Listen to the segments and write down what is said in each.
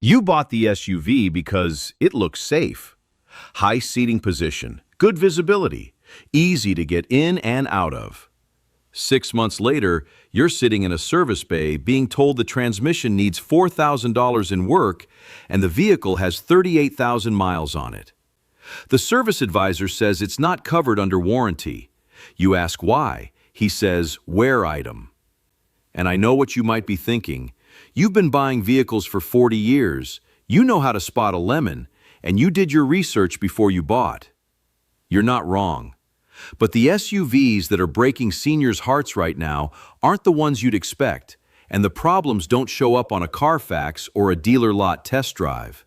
You bought the SUV because it looks safe. High seating position, good visibility, easy to get in and out of. 6 months later, you're sitting in a service bay being told the transmission needs $4,000 in work and the vehicle has 38,000 miles on it. The service advisor says it's not covered under warranty. You ask why. He says, wear item. And I know what you might be thinking. You've been buying vehicles for 40 years. You know how to spot a lemon, and you did your research before you bought. You're not wrong. But the SUVs that are breaking seniors' hearts right now aren't the ones you'd expect, and the problems don't show up on a Carfax or a dealer lot test drive.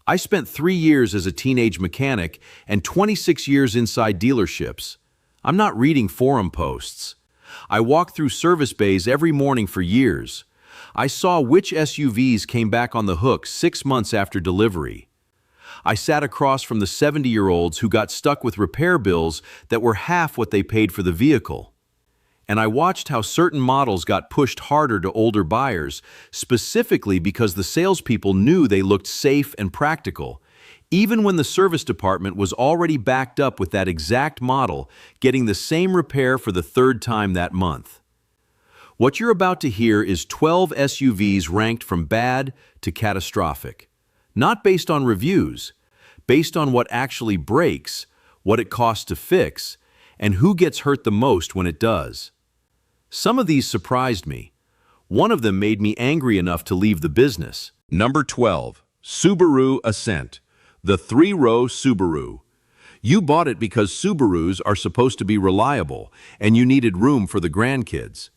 I spent 3 years as a teenage mechanic and 26 years inside dealerships. I'm not reading forum posts. I walked through service bays every morning for years. I saw which SUVs came back on the hook 6 months after delivery. I sat across from the 70-year-olds who got stuck with repair bills that were half what they paid for the vehicle. And I watched how certain models got pushed harder to older buyers, specifically because the salespeople knew they looked safe and practical, even when the service department was already backed up with that exact model, getting the same repair for the 3rd time that month. What you're about to hear is 12 SUVs ranked from bad to catastrophic. Not based on reviews, based on what actually breaks, what it costs to fix, and who gets hurt the most when it does. Some of these surprised me. One of them made me angry enough to leave the business. Number 12, Subaru Ascent, the 3-row Subaru. You bought it because Subarus are supposed to be reliable, and you needed room for the grandkids.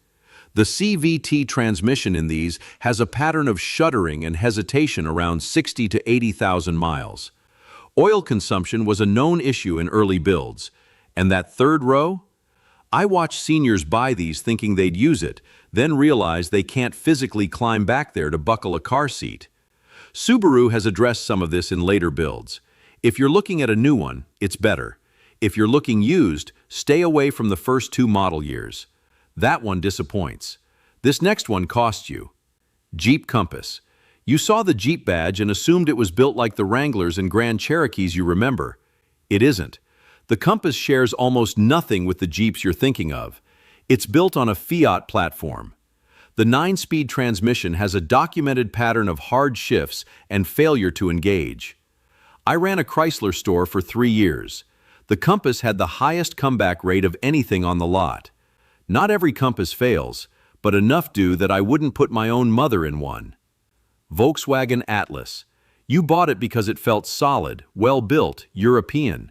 The CVT transmission in these has a pattern of shuddering and hesitation around 60 to 80,000 miles. Oil consumption was a known issue in early builds. And that 3rd row? I watched seniors buy these thinking they'd use it, then realize they can't physically climb back there to buckle a car seat. Subaru has addressed some of this in later builds. If you're looking at a new one, it's better. If you're looking used, stay away from the first 2 model years. That one disappoints. This next one costs you. Jeep Compass. You saw the Jeep badge and assumed it was built like the Wranglers and Grand Cherokees you remember. It isn't. The Compass shares almost nothing with the Jeeps you're thinking of. It's built on a Fiat platform. The 9-speed transmission has a documented pattern of hard shifts and failure to engage. I ran a Chrysler store for 3 years. The Compass had the highest comeback rate of anything on the lot. Not every Compass fails, but enough do that I wouldn't put my own mother in one. Volkswagen Atlas. You bought it because it felt solid, well-built, European.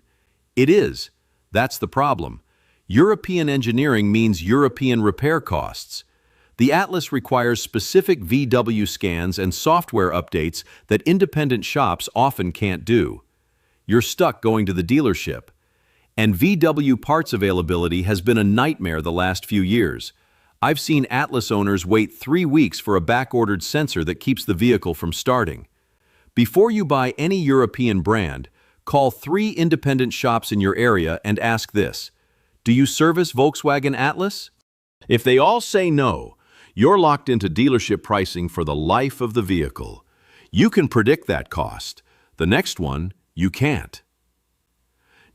It is. That's the problem. European engineering means European repair costs. The Atlas requires specific VW scans and software updates that independent shops often can't do. You're stuck going to the dealership. And VW parts availability has been a nightmare the last few years. I've seen Atlas owners wait 3 weeks for a back-ordered sensor that keeps the vehicle from starting. Before you buy any European brand, call 3 independent shops in your area and ask this: do you service Volkswagen Atlas? If they all say no, you're locked into dealership pricing for the life of the vehicle. You can predict that cost. The next one, you can't.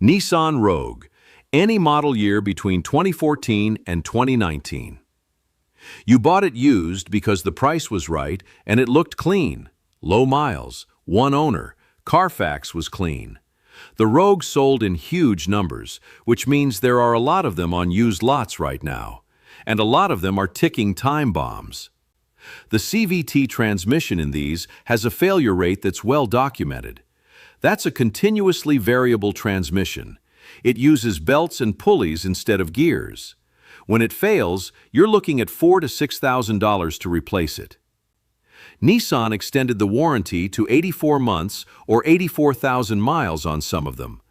Nissan Rogue, any model year between 2014 and 2019. You bought it used because the price was right and it looked clean. Low miles, 1 owner, Carfax was clean. The Rogue sold in huge numbers, which means there are a lot of them on used lots right now, and a lot of them are ticking time bombs. The CVT transmission in these has a failure rate that's well documented. That's a continuously variable transmission. It uses belts and pulleys instead of gears. When it fails, you're looking at $4,000 to $6,000 to replace it. Nissan extended the warranty to 84 months or 84,000 miles on some of them.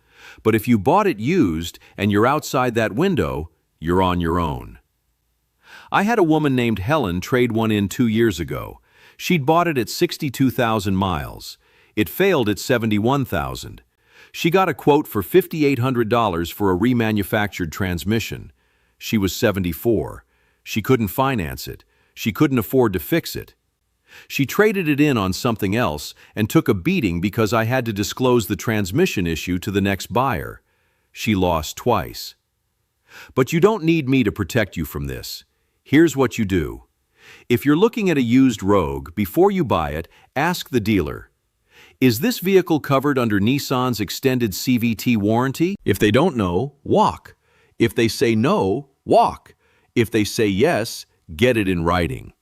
But if you bought it used and you're outside that window, you're on your own. I had a woman named Helen trade one in 2 years ago. She'd bought it at 62,000 miles. It failed at 71,000. She got a quote for $5,800 for a remanufactured transmission. She was 74. She couldn't finance it. She couldn't afford to fix it. She traded it in on something else and took a beating because I had to disclose the transmission issue to the next buyer. She lost twice. But you don't need me to protect you from this. Here's what you do. If you're looking at a used Rogue, before you buy it, ask the dealer, is this vehicle covered under Nissan's extended CVT warranty? If they don't know, walk. If they say no, walk. If they say yes, get it in writing.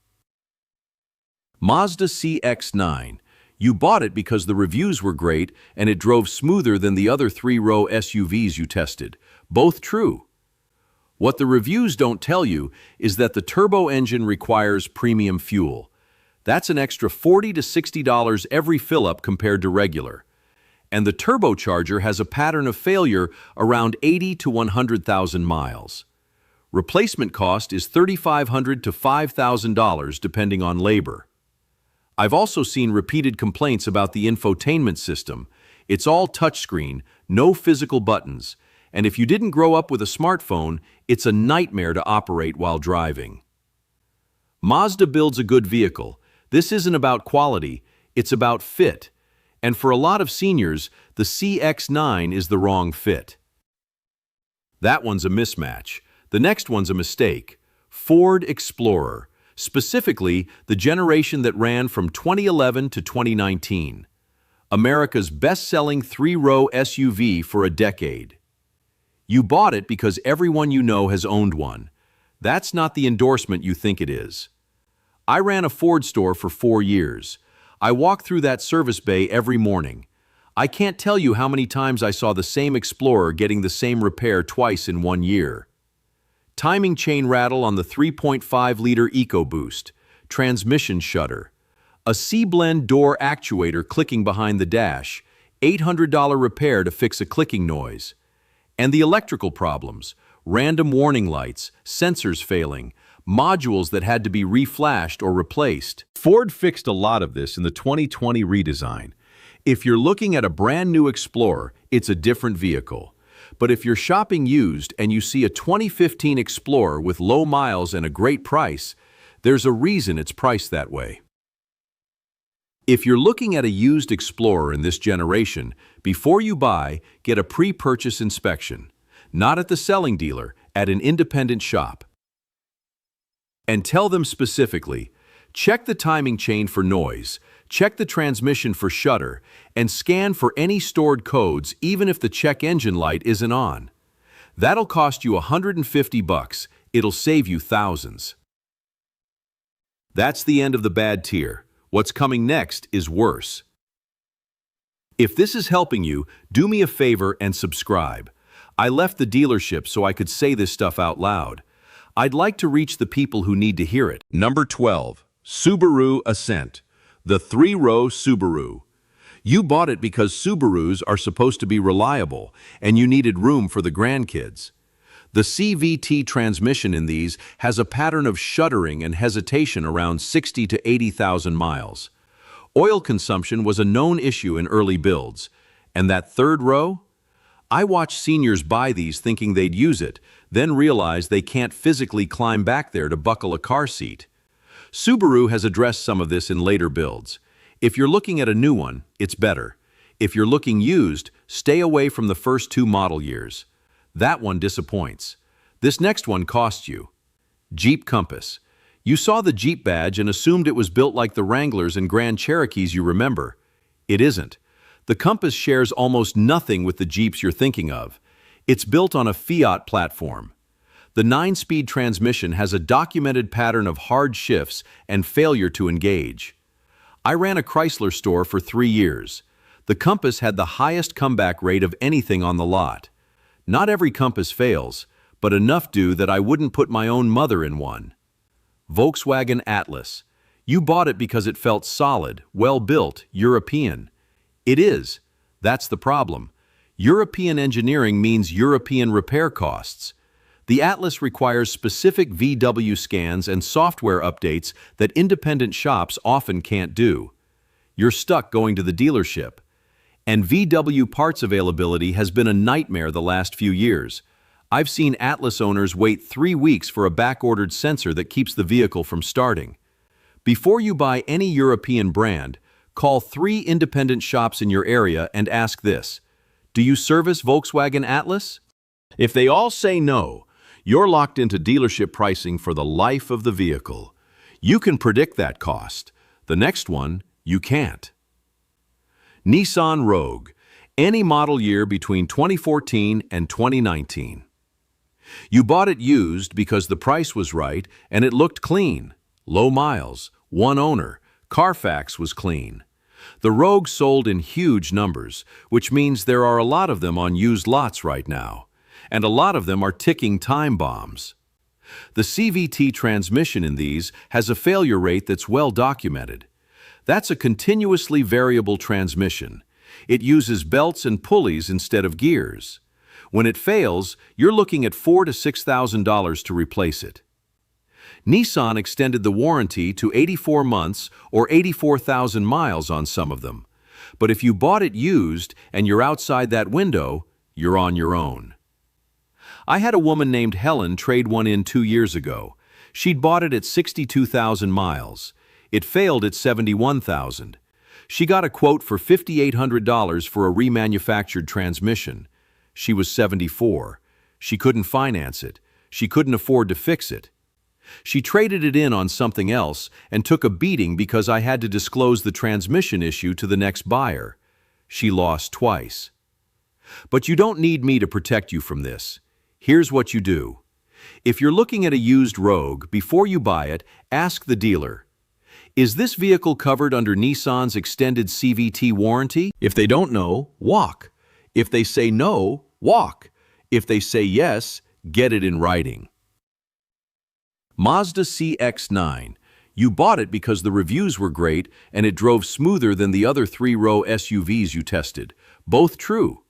Mazda CX-9. You bought it because the reviews were great and it drove smoother than the other three-row SUVs you tested. Both true. What the reviews don't tell you is that the turbo engine requires premium fuel. That's an extra $40 to $60 every fill-up compared to regular. And the turbocharger has a pattern of failure around 80 to 100,000 miles. Replacement cost is $3,500 to $5,000 depending on labor. I've also seen repeated complaints about the infotainment system. It's all touchscreen, no physical buttons, and if you didn't grow up with a smartphone, it's a nightmare to operate while driving. Mazda builds a good vehicle. This isn't about quality, it's about fit. And for a lot of seniors, the CX-9 is the wrong fit. That one's a mismatch. The next one's a mistake. Ford Explorer. Specifically, the generation that ran from 2011 to 2019. America's best-selling three-row SUV for a decade. You bought it because everyone you know has owned one. That's not the endorsement you think it is. I ran a Ford store for 4 years. I walked through that service bay every morning. I can't tell you how many times I saw the same Explorer getting the same repair twice in 1 year. Timing chain rattle on the 3.5-liter EcoBoost, transmission shudder, a C-blend door actuator clicking behind the dash, $800 repair to fix a clicking noise, and the electrical problems, random warning lights, sensors failing, modules that had to be reflashed or replaced. Ford fixed a lot of this in the 2020 redesign. If you're looking at a brand new Explorer, it's a different vehicle. But if you're shopping used and you see a 2015 Explorer with low miles and a great price, there's a reason it's priced that way. If you're looking at a used Explorer in this generation, before you buy, get a pre-purchase inspection. Not at the selling dealer, at an independent shop. And tell them specifically, check the timing chain for noise, check the transmission for shudder, and scan for any stored codes even if the check engine light isn't on. That'll cost you $150. It'll save you thousands. That's the end of the bad tier. What's coming next is worse. If this is helping you, do me a favor and subscribe. I left the dealership so I could say this stuff out loud. I'd like to reach the people who need to hear it. Number 12. Subaru Ascent. The three-row Subaru. You bought it because Subarus are supposed to be reliable, and you needed room for the grandkids. The CVT transmission in these has a pattern of shuddering and hesitation around 60 to 80,000 miles. Oil consumption was a known issue in early builds. And that third row? I watch seniors buy these thinking they'd use it, then realize they can't physically climb back there to buckle a car seat. Subaru has addressed some of this in later builds. If you're looking at a new one, it's better. If you're looking used, stay away from the first 2 model years. That one disappoints. This next one costs you. Jeep Compass. You saw the Jeep badge and assumed it was built like the Wranglers and Grand Cherokees you remember. It isn't. The Compass shares almost nothing with the Jeeps you're thinking of. It's built on a Fiat platform. The 9-speed transmission has a documented pattern of hard shifts and failure to engage. I ran a Chrysler store for 3 years. The Compass had the highest comeback rate of anything on the lot. Not every Compass fails, but enough do that I wouldn't put my own mother in one. Volkswagen Atlas. You bought it because it felt solid, well-built, European. It is. That's the problem. European engineering means European repair costs. The Atlas requires specific VW scans and software updates that independent shops often can't do. You're stuck going to the dealership. And VW parts availability has been a nightmare the last few years. I've seen Atlas owners wait 3 weeks for a back-ordered sensor that keeps the vehicle from starting. Before you buy any European brand, call 3 independent shops in your area and ask this: do you service Volkswagen Atlas? If they all say no, you're locked into dealership pricing for the life of the vehicle. You can predict that cost. The next one, you can't. Nissan Rogue, any model year between 2014 and 2019. You bought it used because the price was right and it looked clean. Low miles, one owner, Carfax was clean. The Rogue sold in huge numbers, which means there are a lot of them on used lots right now, and a lot of them are ticking time bombs. The CVT transmission in these has a failure rate that's well documented. That's a continuously variable transmission. It uses belts and pulleys instead of gears. When it fails, you're looking at $4,000 to $6,000 to replace it. Nissan extended the warranty to 84 months or 84,000 miles on some of them. But if you bought it used and you're outside that window, you're on your own. I had a woman named Helen trade one in 2 years ago. She'd bought it at 62,000 miles. It failed at 71,000. She got a quote for $5,800 for a remanufactured transmission. She was 74. She couldn't finance it. She couldn't afford to fix it. She traded it in on something else and took a beating because I had to disclose the transmission issue to the next buyer. She lost twice. But you don't need me to protect you from this. Here's what you do. If you're looking at a used Rogue, before you buy it, ask the dealer, is this vehicle covered under Nissan's extended CVT warranty? If they don't know, walk. If they say no, walk. If they say yes, get it in writing. Mazda CX-9. You bought it because the reviews were great and it drove smoother than the other 3-row SUVs you tested. Both true.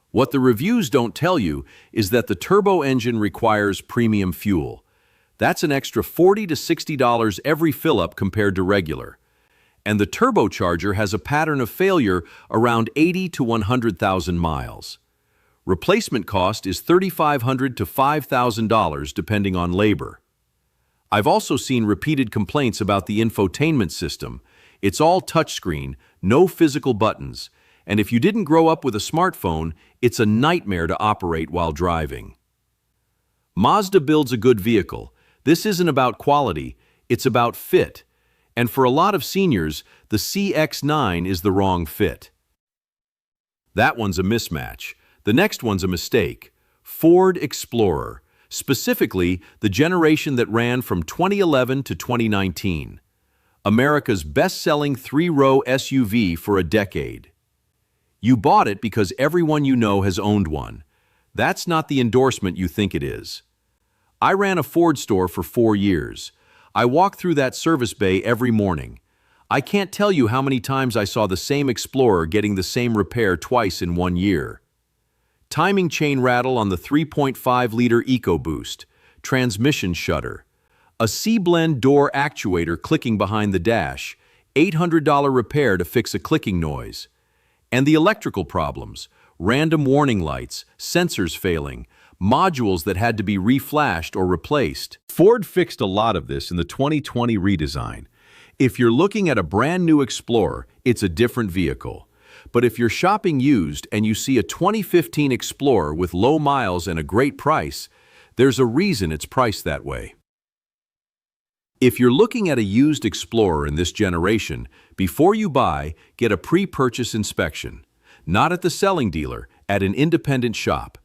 What the reviews don't tell you is that the turbo engine requires premium fuel. That's an extra $40 to $60 every fill-up compared to regular. And the turbocharger has a pattern of failure around 80 to 100,000 miles. Replacement cost is $3,500 to $5,000 depending on labor. I've also seen repeated complaints about the infotainment system. It's all touchscreen, no physical buttons, and if you didn't grow up with a smartphone, it's a nightmare to operate while driving. Mazda builds a good vehicle. This isn't about quality, it's about fit. And for a lot of seniors, the CX-9 is the wrong fit. That one's a mismatch. The next one's a mistake. Ford Explorer. Specifically, the generation that ran from 2011 to 2019. America's best-selling 3-row SUV for a decade. You bought it because everyone you know has owned one. That's not the endorsement you think it is. I ran a Ford store for 4 years. I walked through that service bay every morning. I can't tell you how many times I saw the same Explorer getting the same repair twice in 1 year. Timing chain rattle on the 3.5-liter EcoBoost, transmission shudder, a C-blend door actuator clicking behind the dash, $800 repair to fix a clicking noise, and the electrical problems, random warning lights, sensors failing, modules that had to be reflashed or replaced. Ford fixed a lot of this in the 2020 redesign. If you're looking at a brand new Explorer, it's a different vehicle. But if you're shopping used and you see a 2015 Explorer with low miles and a great price, there's a reason it's priced that way. If you're looking at a used Explorer in this generation, before you buy, get a pre-purchase inspection. Not at the selling dealer, at an independent shop.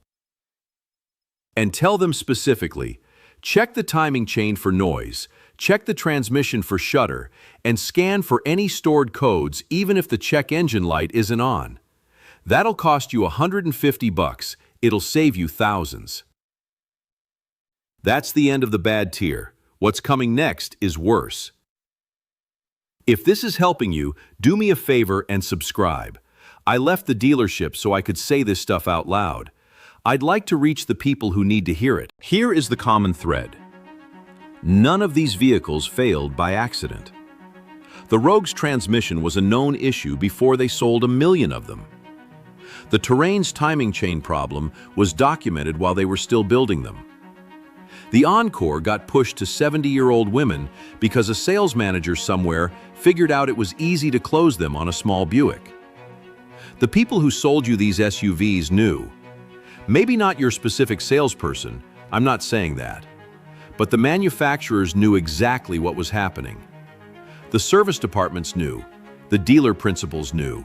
And tell them specifically, check the timing chain for noise, check the transmission for shudder, and scan for any stored codes even if the check engine light isn't on. That'll cost you $150. It'll save you thousands. That's the end of the bad tier. What's coming next is worse. If this is helping you, do me a favor and subscribe. I left the dealership so I could say this stuff out loud. I'd like to reach the people who need to hear it. Here is the common thread. None of these vehicles failed by accident. The Rogue's transmission was a known issue before they sold 1 million of them. The Terrain's timing chain problem was documented while they were still building them. The Encore got pushed to 70-year-old women because a sales manager somewhere figured out it was easy to close them on a small Buick. The people who sold you these SUVs knew. Maybe not your specific salesperson, I'm not saying that. But the manufacturers knew exactly what was happening. The service departments knew. The dealer principals knew.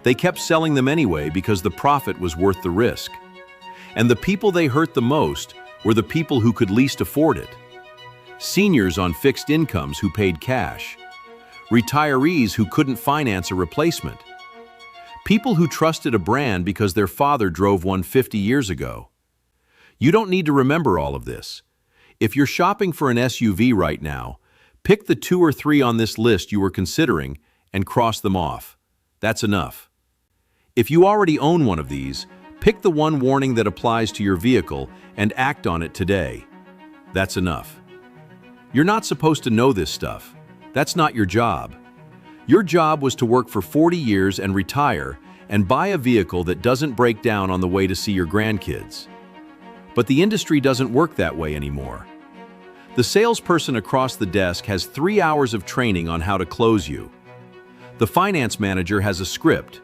They kept selling them anyway because the profit was worth the risk. And the people they hurt the most were the people who could least afford it. Seniors on fixed incomes who paid cash. Retirees who couldn't finance a replacement. People who trusted a brand because their father drove one 50 years ago. You don't need to remember all of this. If you're shopping for an SUV right now, pick the 2 or 3 on this list you were considering and cross them off. That's enough. If you already own one of these, pick the one warning that applies to your vehicle and act on it today. That's enough. You're not supposed to know this stuff. That's not your job. Your job was to work for 40 years and retire and buy a vehicle that doesn't break down on the way to see your grandkids. But the industry doesn't work that way anymore. The salesperson across the desk has 3 hours of training on how to close you. The finance manager has a script.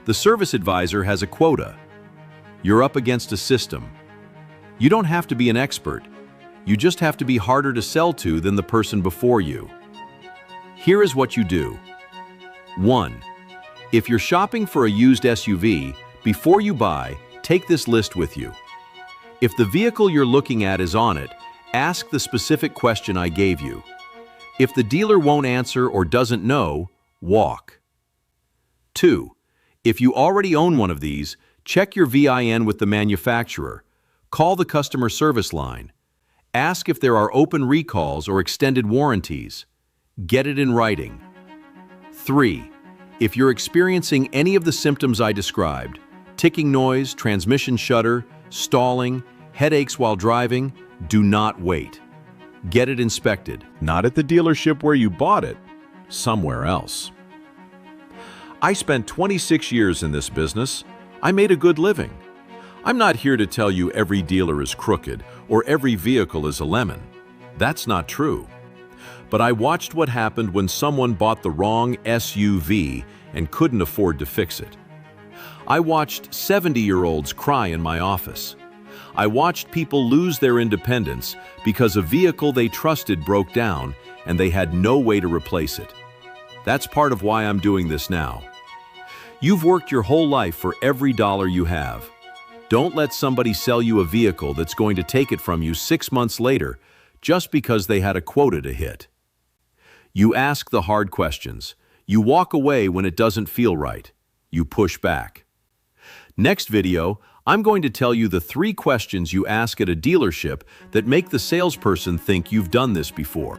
The service advisor has a quota. You're up against a system. You don't have to be an expert. You just have to be harder to sell to than the person before you. Here is what you do. 1. If you're shopping for a used SUV, before you buy, take this list with you. If the vehicle you're looking at is on it, ask the specific question I gave you. If the dealer won't answer or doesn't know, walk. 2. If you already own one of these, check your VIN with the manufacturer. Call the customer service line. Ask if there are open recalls or extended warranties. Get it in writing. 3. If you're experiencing any of the symptoms I described, ticking noise, transmission shudder, stalling, headaches while driving, do not wait. Get it inspected. Not at the dealership where you bought it, somewhere else. I spent 26 years in this business. I made a good living. I'm not here to tell you every dealer is crooked or every vehicle is a lemon. That's not true. But I watched what happened when someone bought the wrong SUV and couldn't afford to fix it. I watched 70-year-olds cry in my office. I watched people lose their independence because a vehicle they trusted broke down and they had no way to replace it. That's part of why I'm doing this now. You've worked your whole life for every dollar you have. Don't let somebody sell you a vehicle that's going to take it from you 6 months later just because they had a quota to hit. You ask the hard questions. You walk away when it doesn't feel right. You push back. Next video, I'm going to tell you the 3 questions you ask at a dealership that make the salesperson think you've done this before.